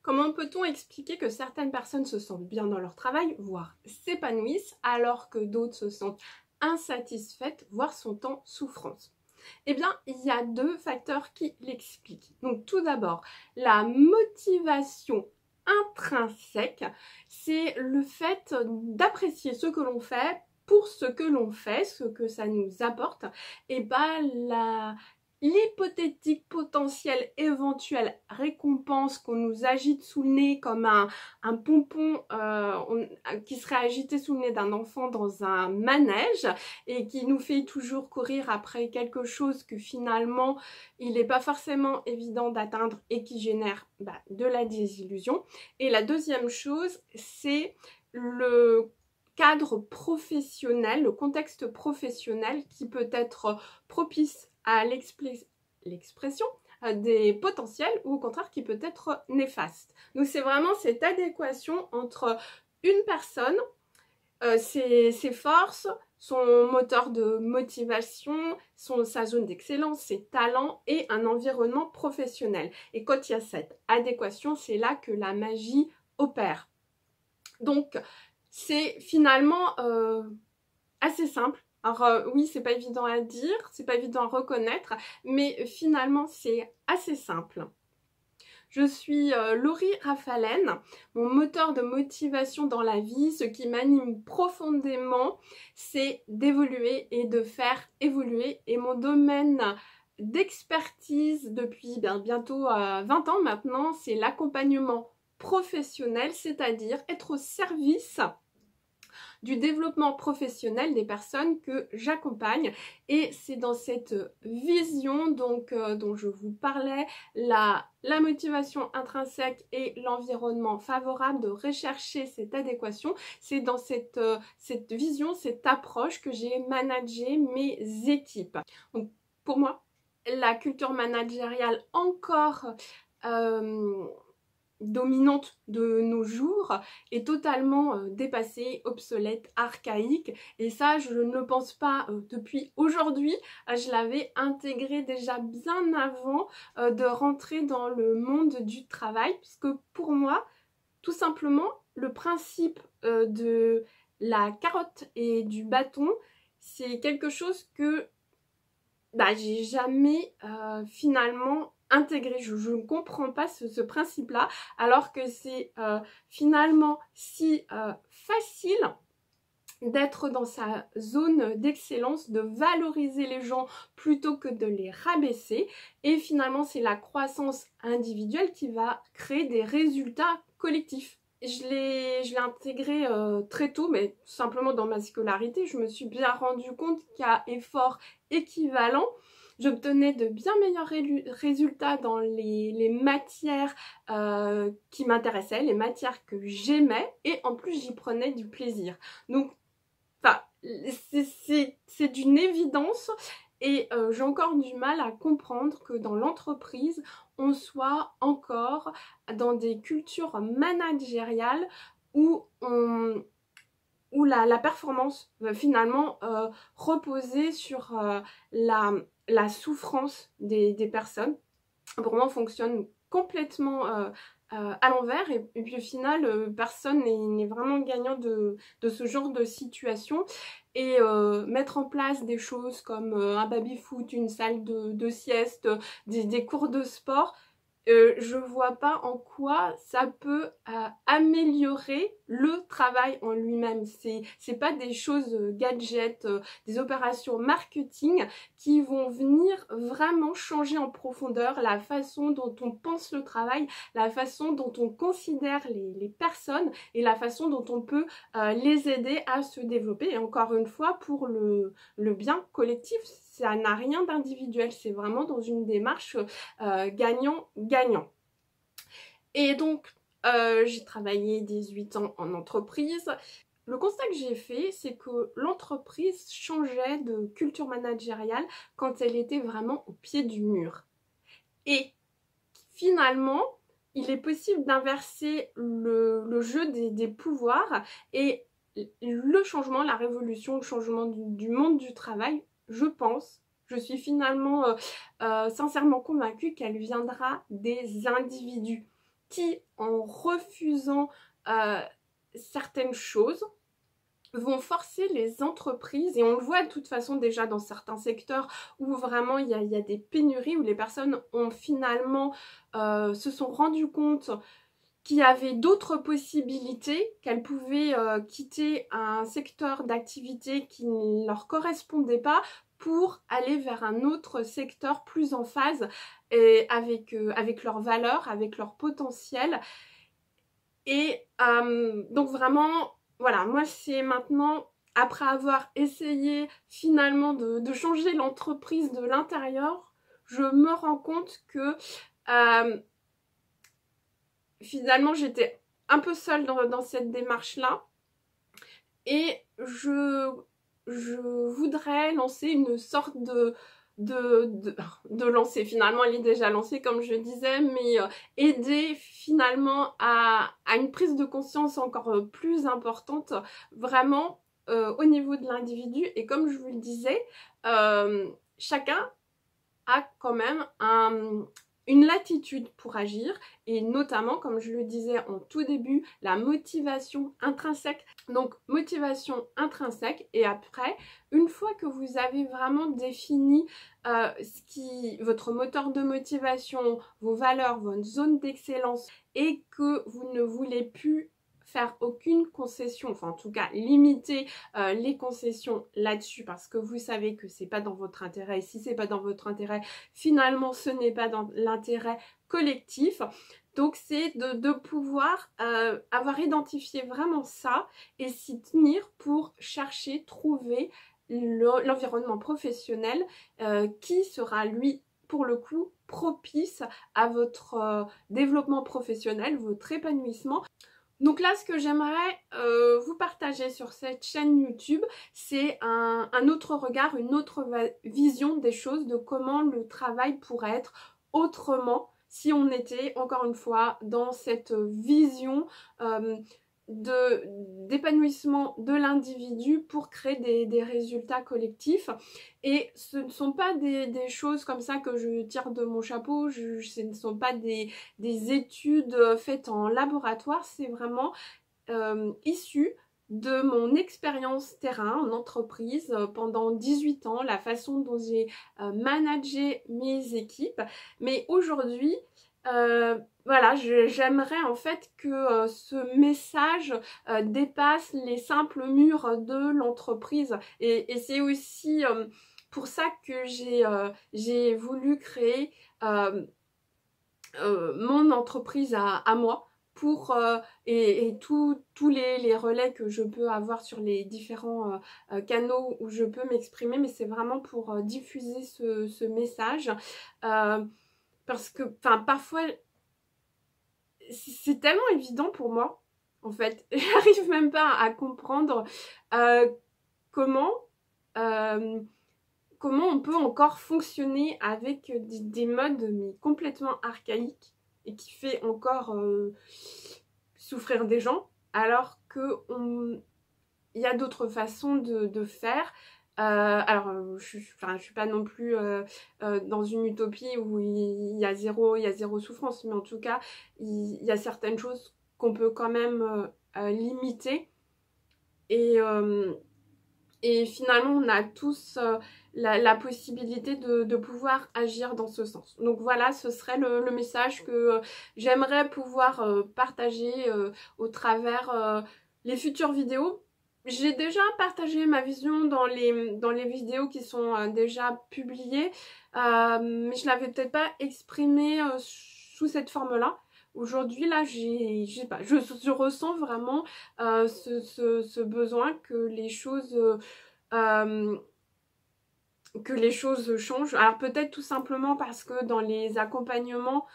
Comment peut-on expliquer que certaines personnes se sentent bien dans leur travail, voire s'épanouissent, alors que d'autres se sentent insatisfaites, voire sont en souffrance? Eh bien, il y a deux facteurs qui l'expliquent. Donc tout d'abord, la motivation intrinsèque, c'est le fait d'apprécier ce que l'on fait pour ce que l'on fait, ce que ça nous apporte, et pas l'hypothétique potentielle éventuelle récompense qu'on nous agite sous le nez comme un pompon qui serait agité sous le nez d'un enfant dans un manège et qui nous fait toujours courir après quelque chose que finalement il n'est pas forcément évident d'atteindre et qui génère de la désillusion. Et la deuxième chose, c'est le cadre professionnel, le contexte professionnel qui peut être propice à l'expression des potentiels ou au contraire qui peut être néfaste. Donc c'est vraiment cette adéquation entre une personne, ses forces, son moteur de motivation, sa zone d'excellence, ses talents et un environnement professionnel. Et quand il y a cette adéquation, c'est là que la magie opère. Donc c'est finalement assez simple. Alors oui, c'est pas évident à dire, c'est pas évident à reconnaître, mais finalement c'est assez simple. Je suis Laurie Rafalen. Mon moteur de motivation dans la vie, ce qui m'anime profondément, c'est d'évoluer et de faire évoluer. Et mon domaine d'expertise depuis bientôt 20 ans maintenant, c'est l'accompagnement professionnel, c'est-à-dire être au service du développement professionnel des personnes que j'accompagne. Et c'est dans cette vision donc dont je vous parlais, la motivation intrinsèque et l'environnement favorable, de rechercher cette adéquation. C'est dans cette vision, cette approche que j'ai managé mes équipes. Donc pour moi, la culture managériale encore dominante de nos jours est totalement dépassée, obsolète, archaïque, et ça je ne le pense pas depuis aujourd'hui, je l'avais intégré déjà bien avant de rentrer dans le monde du travail, puisque pour moi tout simplement le principe de la carotte et du bâton, c'est quelque chose que j'ai jamais finalement intégré. Je ne comprends pas ce principe-là, alors que c'est finalement si facile d'être dans sa zone d'excellence, de valoriser les gens plutôt que de les rabaisser. Et finalement, c'est la croissance individuelle qui va créer des résultats collectifs. Je l'ai intégré très tôt, mais tout simplement dans ma scolarité, je me suis bien rendu compte qu'à effort équivalent, j'obtenais de bien meilleurs résultats dans les matières qui m'intéressaient, les matières que j'aimais, et en plus j'y prenais du plaisir. Donc, c'est d'une évidence. Et j'ai encore du mal à comprendre que dans l'entreprise, on soit encore dans des cultures managériales où la performance va finalement reposer sur la souffrance des personnes. Pour moi, on fonctionne complètement à l'envers, et puis au final personne n'est vraiment gagnant de ce genre de situation. Et mettre en place des choses comme un baby-foot, une salle de sieste, des cours de sport, je vois pas en quoi ça peut améliorer le travail en lui-même. C'est pas des choses gadgets, des opérations marketing qui vont venir vraiment changer en profondeur la façon dont on pense le travail, la façon dont on considère les personnes et la façon dont on peut les aider à se développer. Et encore une fois, pour le bien collectif, ça n'a rien d'individuel, c'est vraiment dans une démarche gagnant-gagnant. Et donc, j'ai travaillé 18 ans en entreprise. Le constat que j'ai fait, c'est que l'entreprise changeait de culture managériale quand elle était vraiment au pied du mur. Et finalement, il est possible d'inverser le jeu des pouvoirs, et le changement, la révolution, le changement du monde du travail, je suis finalement sincèrement convaincue qu'elle viendra des individus. qui, en refusant certaines choses, vont forcer les entreprises, et on le voit de toute façon déjà dans certains secteurs où vraiment il y a des pénuries, où les personnes ont finalement se sont rendues compte qu'il y avait d'autres possibilités, qu'elles pouvaient quitter un secteur d'activité qui ne leur correspondait pas pour aller vers un autre secteur plus en phase et avec leurs valeurs, avec leur potentiel. Et donc vraiment, voilà, moi c'est maintenant, après avoir essayé finalement de changer l'entreprise de l'intérieur, je me rends compte que finalement j'étais un peu seule dans cette démarche-là. Et je voudrais lancer une sorte de lancer, finalement elle est déjà lancée comme je disais, mais aider finalement à une prise de conscience encore plus importante, vraiment au niveau de l'individu. Et comme je vous le disais, chacun a quand même une latitude pour agir, et notamment, comme je le disais en tout début, la motivation intrinsèque. Donc motivation intrinsèque, et après, une fois que vous avez vraiment défini votre moteur de motivation, vos valeurs, votre zone d'excellence, et que vous ne voulez plus faire aucune concession, enfin en tout cas limiter les concessions là-dessus, parce que vous savez que c'est pas dans votre intérêt, et si c'est pas dans votre intérêt, finalement ce n'est pas dans l'intérêt collectif. Donc c'est de pouvoir avoir identifié vraiment ça et s'y tenir pour chercher, trouver l'environnement professionnel qui sera lui pour le coup propice à votre développement professionnel, votre épanouissement. Donc là, ce que j'aimerais vous partager sur cette chaîne YouTube, c'est un autre regard, une autre vision des choses, de comment le travail pourrait être autrement si on était, encore une fois, dans cette vision d'épanouissement de l'individu pour créer des résultats collectifs. Et ce ne sont pas des choses comme ça que je tire de mon chapeau, ce ne sont pas des études faites en laboratoire, c'est vraiment issu de mon expérience terrain en entreprise pendant 18 ans, la façon dont j'ai managé mes équipes. Mais aujourd'hui, voilà, j'aimerais en fait que ce message dépasse les simples murs de l'entreprise. Et c'est aussi pour ça que j'ai voulu créer mon entreprise à moi, pour et tous les relais que je peux avoir sur les différents canaux où je peux m'exprimer, mais c'est vraiment pour diffuser ce message parce que parfois c'est tellement évident pour moi en fait, j'arrive même pas à comprendre comment on peut encore fonctionner avec des modes mais complètement archaïques et qui fait encore souffrir des gens, alors qu'il y a d'autres façons de faire. Alors, je suis pas non plus dans une utopie où il y a zéro souffrance, mais en tout cas, il y a certaines choses qu'on peut quand même limiter. Et finalement, on a tous la possibilité de pouvoir agir dans ce sens. Donc voilà, ce serait le message que j'aimerais pouvoir partager au travers les futures vidéos. J'ai déjà partagé ma vision dans les vidéos qui sont déjà publiées, mais je l'avais peut-être pas exprimée sous cette forme-là. Aujourd'hui, là, je sais pas, je ressens vraiment ce besoin que les choses changent. Alors peut-être tout simplement parce que dans les accompagnements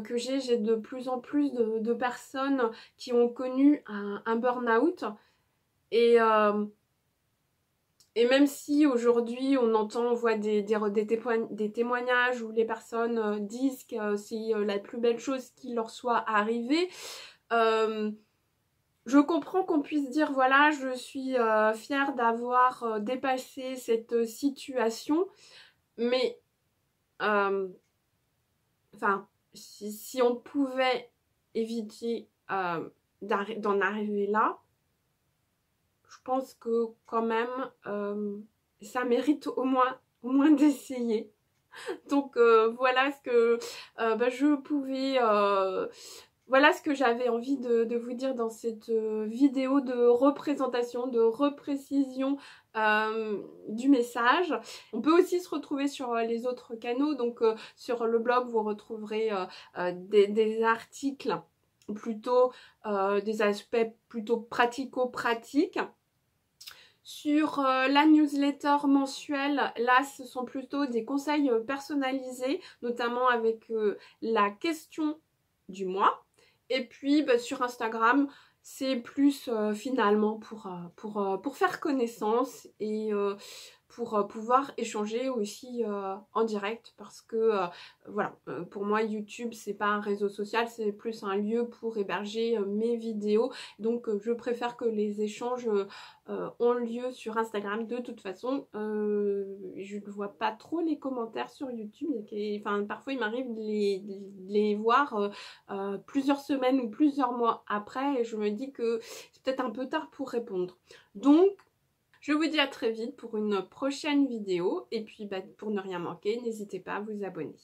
que j'ai de plus en plus de personnes qui ont connu un burn-out. Et même si aujourd'hui on voit des témoignages où les personnes disent que c'est la plus belle chose qui leur soit arrivée, je comprends qu'on puisse dire voilà, je suis fière d'avoir dépassé cette situation, mais si on pouvait éviter d'en arriver là, je pense que quand même ça mérite au moins d'essayer. Donc voilà ce que je pouvais... voilà ce que j'avais envie de vous dire dans cette vidéo de représentation, de reprécision du message. On peut aussi se retrouver sur les autres canaux, donc sur le blog vous retrouverez des articles plutôt, des aspects plutôt pratico-pratiques. Sur la newsletter mensuelle, là ce sont plutôt des conseils personnalisés, notamment avec la question du mois. Et puis sur Instagram, c'est plus finalement pour faire connaissance et pour pouvoir échanger aussi en direct, parce que voilà, pour moi YouTube c'est pas un réseau social, c'est plus un lieu pour héberger mes vidéos, donc je préfère que les échanges ont lieu sur Instagram. De toute façon je ne vois pas trop les commentaires sur YouTube, enfin parfois il m'arrive de les voir plusieurs semaines ou plusieurs mois après, et je me dis que c'est peut-être un peu tard pour répondre. Donc je vous dis à très vite pour une prochaine vidéo, et puis pour ne rien manquer, n'hésitez pas à vous abonner.